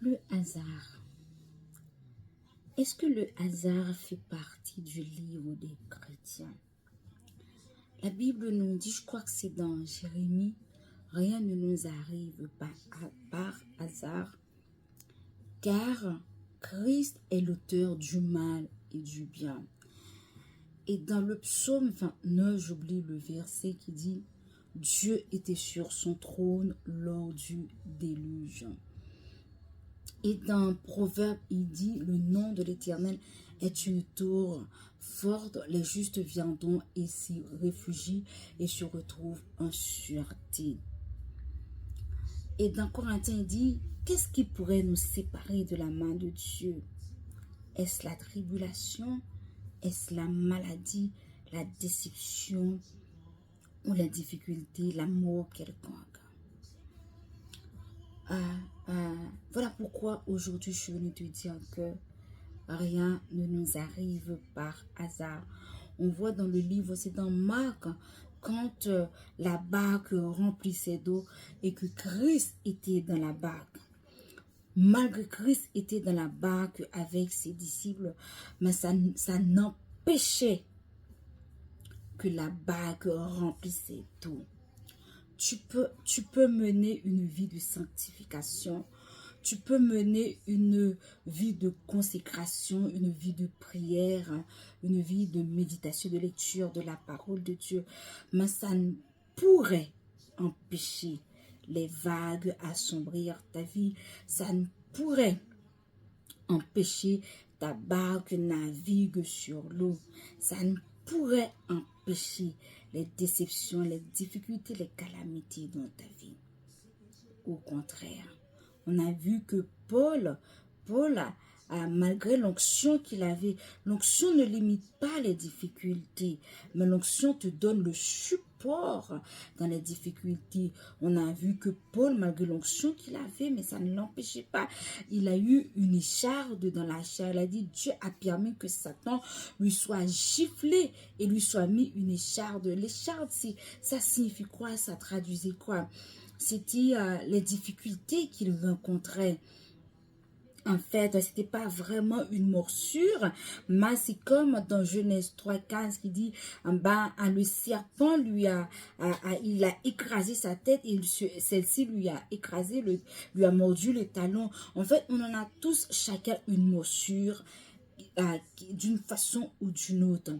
Le hasard. Est-ce que le hasard fait partie du livre des chrétiens? La Bible nous dit, je crois que c'est dans Jérémie, rien ne nous arrive par hasard, car Christ est l'auteur du mal et du bien. Et dans le psaume 29, j'oublie le verset qui dit, Dieu était sur son trône lors du déluge. Et dans Proverbe, il dit, le nom de l'Éternel est une tour forte, les justes viendront et s'y réfugient et se retrouvent en sûreté. Et dans Corinthiens, il dit, qu'est-ce qui pourrait nous séparer de la main de Dieu? Est-ce la tribulation? Est-ce la maladie, la déception ou la difficulté, la mort quelconque? Voilà pourquoi aujourd'hui je suis venue te dire que rien ne nous arrive par hasard. On voit dans le livre, c'est dans Marc, quand la barque remplissait d'eau et que Christ était dans la barque. Malgré Christ était dans la barque avec ses disciples, mais ça n'empêchait que la barque remplissait d'eau. Tu peux mener une vie de sanctification. Tu peux mener une vie de consécration, une vie de prière, une vie de méditation, de lecture de la parole de Dieu. Mais ça ne pourrait empêcher les vagues à assombrir ta vie. Ça ne pourrait empêcher ta barque navigue sur l'eau. Ça ne pourrait empêcher les déceptions, les difficultés, les calamités dans ta vie. Au contraire, on a vu que Paul malgré l'onction qu'il avait, l'onction ne limite pas les difficultés, mais l'onction te donne le support dans les difficultés. On a vu que Paul, malgré l'onction qu'il avait, mais ça ne l'empêchait pas. Il a eu une écharde dans la chair. Il a dit, Dieu a permis que Satan lui soit giflé et lui soit mis une écharde. L'écharde, ça signifie quoi? Ça traduisait quoi? C'était les difficultés qu'il rencontrait. En fait, ce n'était pas vraiment une morsure, mais c'est comme dans Genèse 3,15 qui dit, le serpent il a écrasé sa tête et celle-ci lui a lui a mordu le talon. En fait, on en a tous chacun une morsure d'une façon ou d'une autre.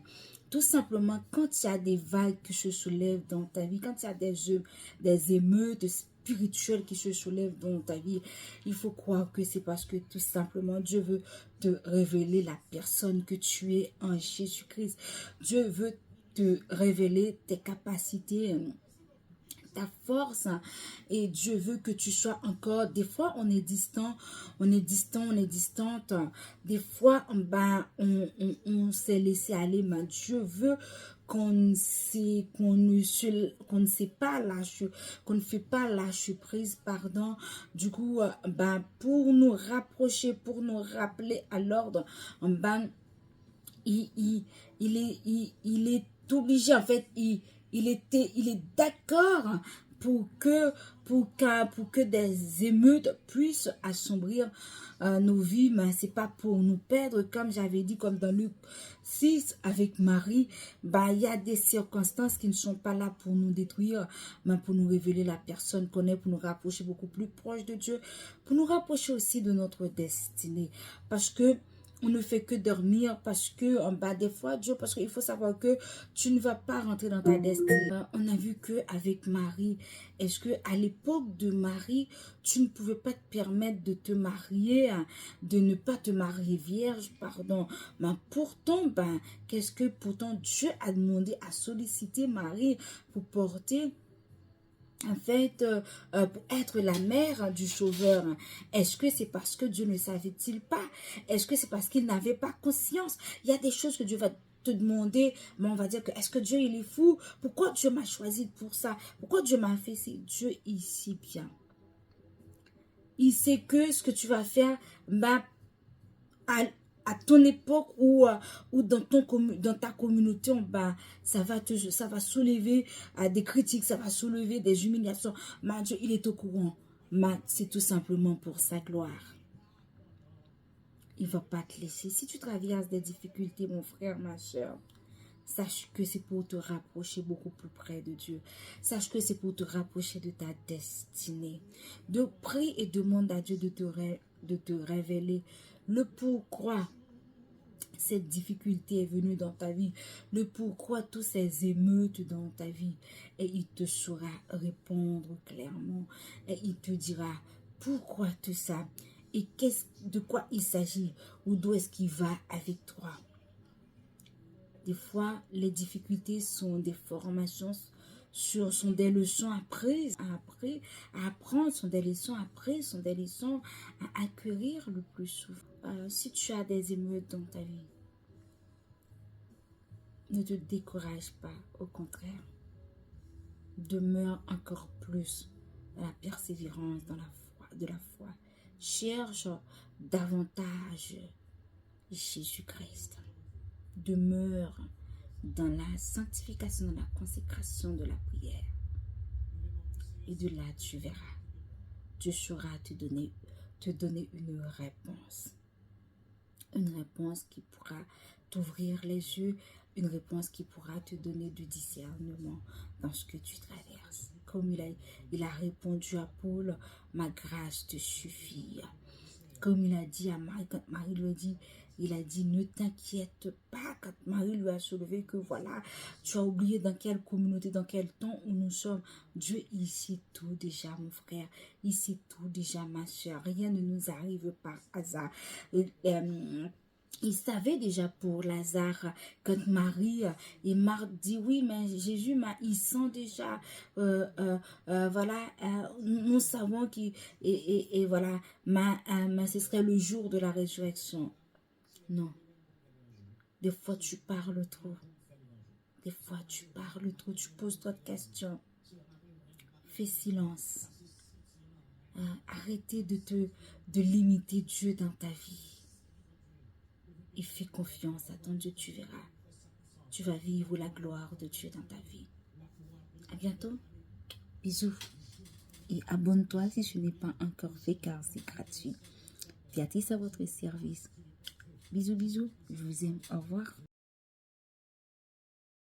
Tout simplement, quand il y a des vagues qui se soulèvent dans ta vie, quand il y a des émeutes spirituelles qui se soulèvent dans ta vie, il faut croire que c'est parce que tout simplement Dieu veut te révéler la personne que tu es en Jésus-Christ. Dieu veut te révéler tes capacités, ta force, et Dieu veut que tu sois encore, des fois on est distant, on est distante, des fois on s'est laissé aller, mais Dieu veut qu'on ne fait pas lâcher prise, pardon. Du coup, pour nous rapprocher, pour nous rappeler à l'ordre, il est obligé, en fait, il est d'accord pour que des émeutes puissent assombrir nos vies, mais c'est pas pour nous perdre, comme j'avais dit, comme dans Luc 6 avec Marie. Il y a des circonstances qui ne sont pas là pour nous détruire, mais pour nous révéler la personne qu'on est, pour nous rapprocher beaucoup plus proche de Dieu, pour nous rapprocher aussi de notre destinée, parce que on ne fait que dormir, parce que des fois Dieu, parce qu'il faut savoir que tu ne vas pas rentrer dans ta destinée. On a vu que avec Marie, est-ce que à l'époque de Marie, tu ne pouvais pas te permettre de te marier, de ne pas te marier vierge, pardon. Mais pourtant, pourtant Dieu a demandé, à solliciter Marie pour porter, en fait, pour être la mère du Sauveur. Est-ce que c'est parce que Dieu ne savait-il pas? Est-ce que c'est parce qu'il n'avait pas conscience? Il y a des choses que Dieu va te demander, mais on va dire que est-ce que Dieu il est fou? Pourquoi Dieu m'a choisi pour ça? Pourquoi Dieu m'a fait? C'est Dieu ici bien. Il sait que ce que tu vas faire, à ton époque ou dans ta communauté, ça va soulever des critiques, ça va soulever des humiliations. Mais Dieu, il est au courant. Mais c'est tout simplement pour sa gloire. il ne va pas te laisser. Si tu traverses des difficultés, mon frère, ma soeur, sache que c'est pour te rapprocher beaucoup plus près de Dieu. Sache que c'est pour te rapprocher de ta destinée. De prie et demande à Dieu de te révéler le pourquoi cette difficulté est venue dans ta vie, le pourquoi tous ces émeutes dans ta vie. Et il te saura répondre clairement. Et il te dira pourquoi tout ça. Et de quoi il s'agit, ou d'où est-ce qu'il va avec toi. Des fois, les difficultés sont des formations, sont des leçons apprises, à apprendre, sont des leçons apprises, sont des leçons à acquérir le plus souvent. Si tu as des émeutes dans ta vie, ne te décourage pas, au contraire. Demeure encore plus dans la persévérance, de la foi. Cherche davantage Jésus-Christ. Demeure dans la sanctification, dans la consécration de la prière. Et de là, tu verras. Dieu saura te donner une réponse. Une réponse qui pourra t'ouvrir les yeux. Une réponse qui pourra te donner du discernement dans ce que tu traverses. Comme il a répondu à Paul, ma grâce te suffit. Comme il a dit à Marie, quand Marie lui a dit, il a dit, ne t'inquiète pas. Quand Marie lui a soulevé que voilà, tu as oublié dans quelle communauté, dans quel temps où nous sommes. Dieu, il sait tout déjà, mon frère. Il sait tout déjà, ma soeur. Rien ne nous arrive par hasard. Il savait déjà pour Lazare, quand Marie et Marthe dit oui, mais Jésus, il sent déjà, voilà, nous savons qu'il, et voilà, mais ce serait le jour de la résurrection. Non, des fois tu parles trop, des fois tu parles trop, tu poses trop de questions, fais silence, arrêtez de limiter Dieu dans ta vie. Et fais confiance à ton Dieu, tu verras. Tu vas vivre la gloire de Dieu dans ta vie. À bientôt. Bisous. Et abonne-toi si ce n'est pas encore fait car c'est gratuit. Viatis à votre service. Bisous, bisous. Je vous aime. Au revoir.